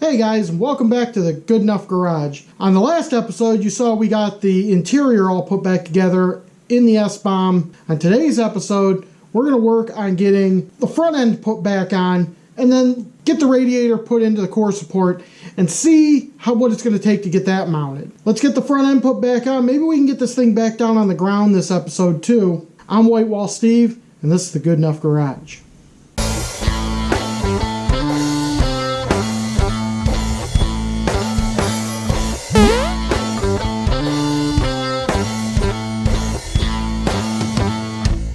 Hey guys, and welcome back to the Good Enough Garage. On the last episode, you saw we got the interior all put back together in the S-bomb. On today's episode, we're going to work on getting the front end put back on, and then get the radiator put into the core support, and see what it's going to take to get that mounted. Let's get the front end put back on. Maybe we can get this thing back down on the ground this episode too. I'm White Wall Steve, and this is the Good Enough Garage.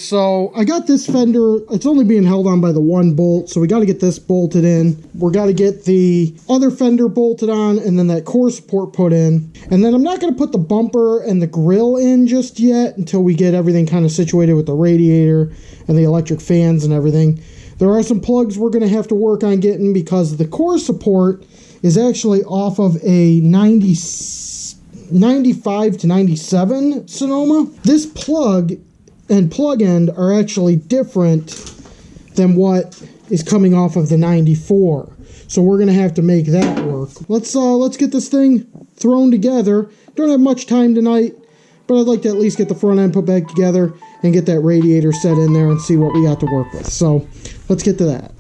So I got this fender, it's only being held on by the one bolt, so we got to get this bolted in. We got to get the other fender bolted on, and then that core support put in. And then I'm not going to put the bumper and the grill in just yet until we get everything kind of situated with the radiator and the electric fans and everything. There are some plugs we're going to have to work on getting because the core support is actually off of a 95 to 97 Sonoma. This plug and plug end are actually different than what is coming off of the 94. So we're gonna have to make that work. Let's get this thing thrown together. Don't have much time tonight, but I'd like to at least get the front end put back together and get that radiator set in there and see what we got to work with. So let's get to that.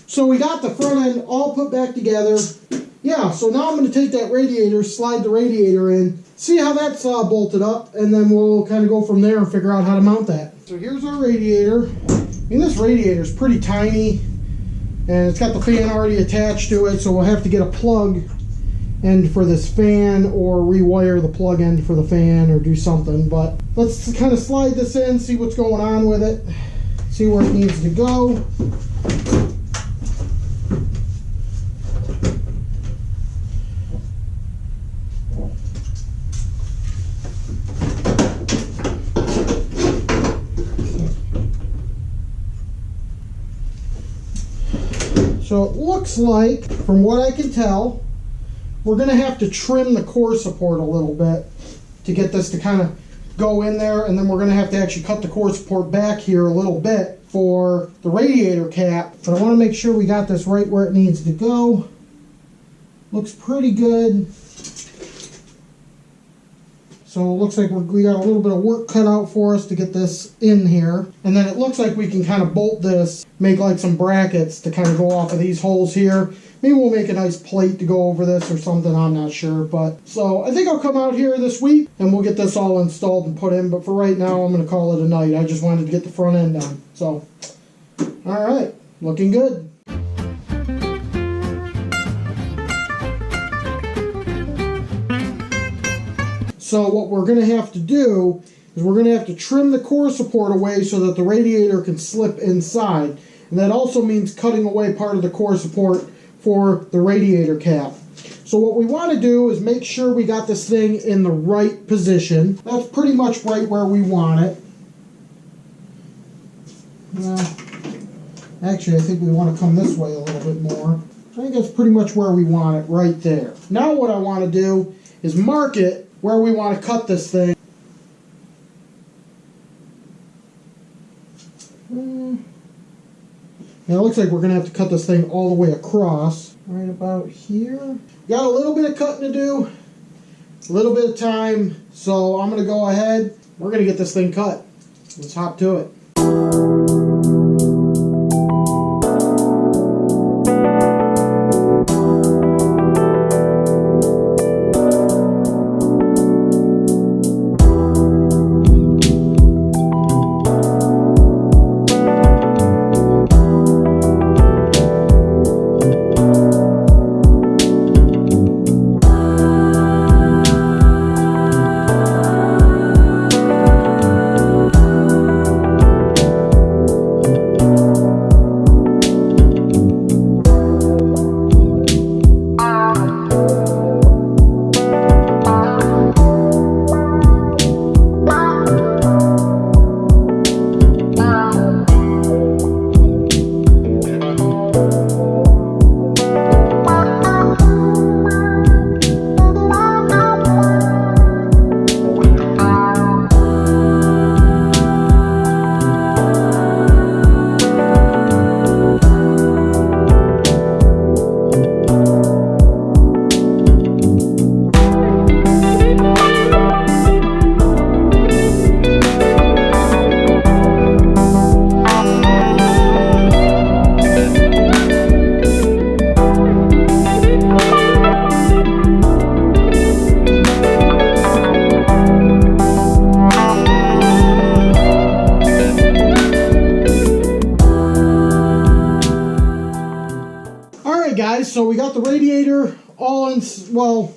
So we got the front end all put back together. Yeah, so now I'm going to take that radiator, slide the radiator in, see how that's bolted up, and then we'll kind of go from there and figure out how to mount that. So here's our radiator. I mean, this radiator is pretty tiny, and it's got the fan already attached to it, so we'll have to get a plug end for this fan or rewire the plug end for the fan or do something. But let's kind of slide this in, see what's going on with it, see where it needs to go. So it looks like, from what I can tell, we're going to have to trim the core support a little bit to get this to kind of go in there, and then we're going to have to actually cut the core support back here a little bit for the radiator cap. But I want to make sure we got this right where it needs to go. Looks pretty good. So it looks like we got a little bit of work cut out for us to get this in here. And then it looks like we can kind of bolt this, make like some brackets to kind of go off of these holes here. Maybe we'll make a nice plate to go over this or something, I'm not sure. But so I think I'll come out here this week and we'll get this all installed and put in. But for right now, I'm going to call it a night. I just wanted to get the front end done. So, all right, looking good. So what we're going to have to do is we're going to have to trim the core support away so that the radiator can slip inside. And that also means cutting away part of the core support for the radiator cap. So what we want to do is make sure we got this thing in the right position. That's pretty much right where we want it. Actually, I think we want to come this way a little bit more. I think that's pretty much where we want it, right there. Now what I want to do is mark it where we want to cut this thing. And it looks like we're going to have to cut this thing all the way across. Right about here. Got a little bit of cutting to do. A little bit of time. So I'm going to go ahead. We're going to get this thing cut. Let's hop to it. Guys, so we got the radiator all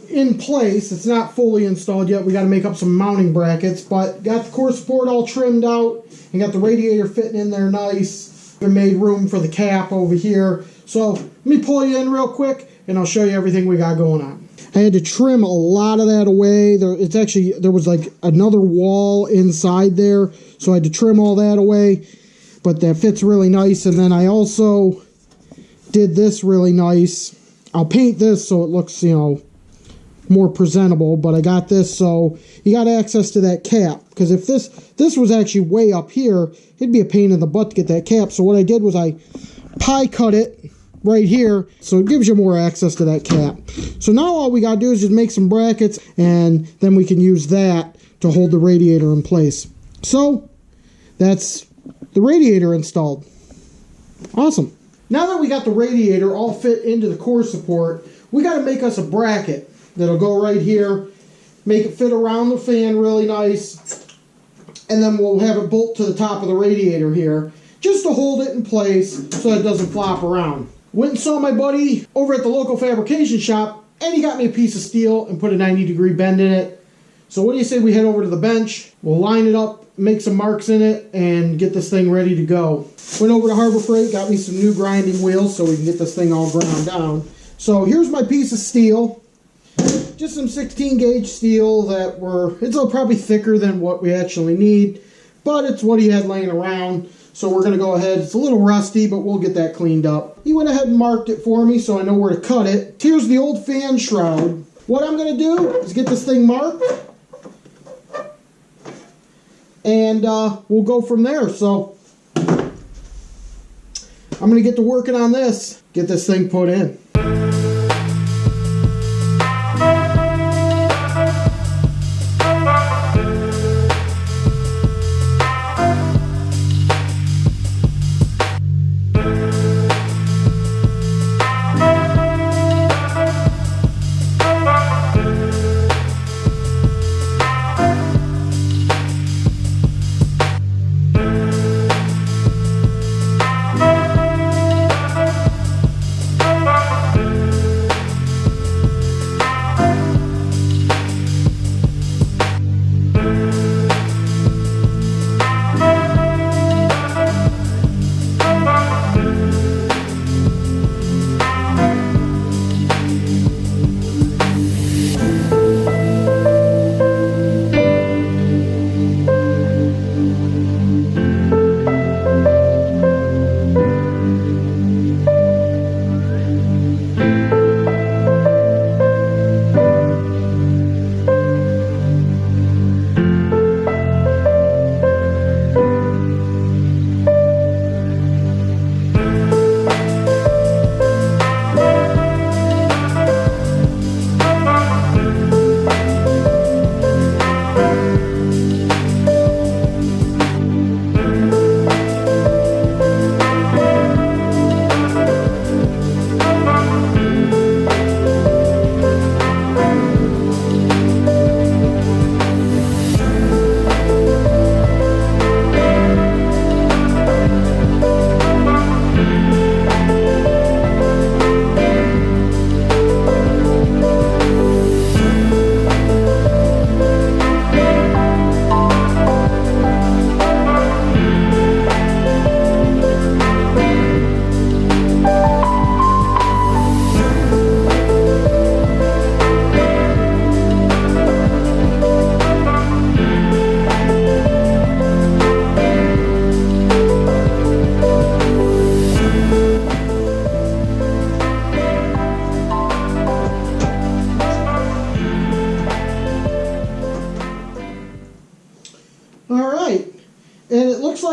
in place. It's not fully installed yet. We got to make up some mounting brackets, but got the core support all trimmed out and got the radiator fitting in there nice. We made room for the cap over here. So let me pull you in real quick and I'll show you everything we got going on. I had to trim a lot of that away. There was like another wall inside there, so I had to trim all that away, but that fits really nice. And then I also did this really nice. I'll paint this so it looks, more presentable, but I got this so you got access to that cap, because if this was actually way up here, it'd be a pain in the butt to get that cap. So what I did was I pie cut it right here, so it gives you more access to that cap. So now all we gotta do is just make some brackets, and then we can use that to hold the radiator in place. So that's the radiator installed. Awesome. Now that we got the radiator all fit into the core support, we got to make us a bracket that'll go right here, make it fit around the fan really nice, and then we'll have it bolt to the top of the radiator here, just to hold it in place so it doesn't flop around. Went and saw my buddy over at the local fabrication shop, and he got me a piece of steel and put a 90-degree bend in it. So what do you say we head over to the bench, we'll line it up, make some marks in it, and get this thing ready to go. Went over to Harbor Freight, got me some new grinding wheels so we can get this thing all ground down. So here's my piece of steel. Just some 16 gauge steel it's probably thicker than what we actually need, but it's what he had laying around. So we're gonna go ahead, it's a little rusty, but we'll get that cleaned up. He went ahead and marked it for me so I know where to cut it. Here's the old fan shroud. What I'm gonna do is get this thing marked, and we'll go from there. So I'm going to get to working on this, get this thing put in.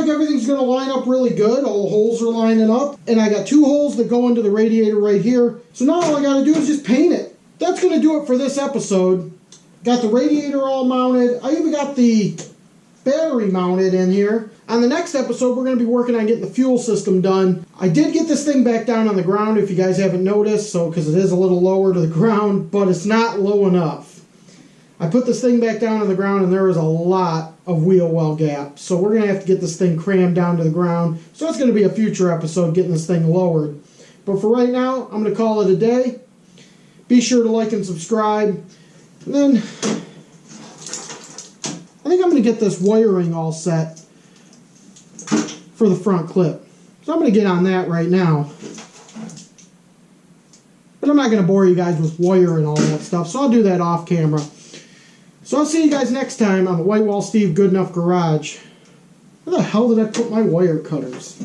like everything's going to line up really good. All the holes are lining up. And I got 2 holes that go into the radiator right here. So now all I got to do is just paint it. That's going to do it for this episode. Got the radiator all mounted. I even got the battery mounted in here. On the next episode, we're going to be working on getting the fuel system done. I did get this thing back down on the ground, if you guys haven't noticed, so because it is a little lower to the ground, but it's not low enough. I put this thing back down on the ground, and there is a lot of wheel well gaps. So we're going to have to get this thing crammed down to the ground. So it's going to be a future episode getting this thing lowered. But for right now, I'm going to call it a day. Be sure to like and subscribe. And then I think I'm going to get this wiring all set for the front clip. So I'm going to get on that right now. But I'm not going to bore you guys with wire and all that stuff, so I'll do that off camera. So I'll see you guys next time on the White Wall Steve Good Enough Garage. Where the hell did I put my wire cutters?